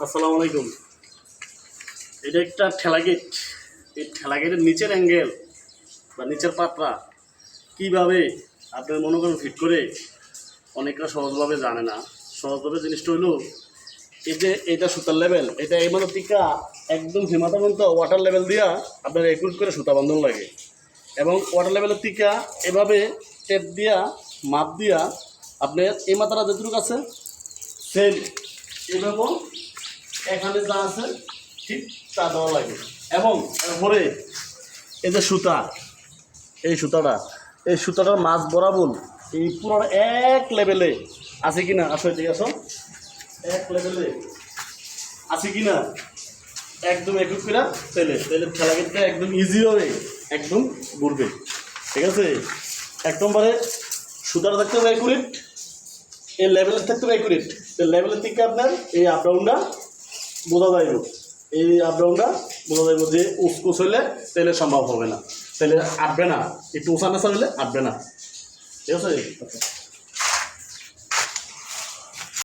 আসসালামু আলাইকুম। এটা একটা ঠেলা গেট। এই ঠেলা গেটের নিচের অ্যাঙ্গেল বা নিচের পাত্রা কীভাবে আপনার মনে করেন ফিট করে অনেকটা সহজভাবে জানে না। সহজভাবে জিনিসটা হলো এই যে এইটা সুতার লেভেল, এটা এই মানে টিকা একদম হিমাতা পর্যন্ত ওয়াটার লেভেল দিয়া আপনার একুট করে সুতা বান্ধন লাগে এবং ওয়াটার লেভেলের টিকা এভাবে টেপ দিয়া মাপ দিয়া আপনার এই মাত্রা যেটুকু আছে সেম এভাবে এখানে যা আছে ঠিক তা দেওয়া লাগে এবং এরপরে এই যে সুতা, এই সুতাটার মাছ বরাবর এই পুরো এক লেভেলে আছে কিনা, আসো ঠিক আছে, এক লেভেলে আছে কিনা একদম একুট করে তেলে খেলা কিন্তু একদম ইজি হবে, একদম ঘুরবে। ঠিক আছে, একদমবারে সুতাটা থাকতে হবে অ্যাকুরেট, এই লেভেলের থাকতে হবে অ্যাকুরেট। তো লেভেলের থেকে আপনার এই আপডাউনটা বোঝা যাইব, এই আপডাউনটা বোঝা যাইব যে উস্কুস হইলে তেলে সম্ভব হবে না, তেলে আটবে না, একটু উঁচা নেচা হলে আটবে না। ঠিক আছে।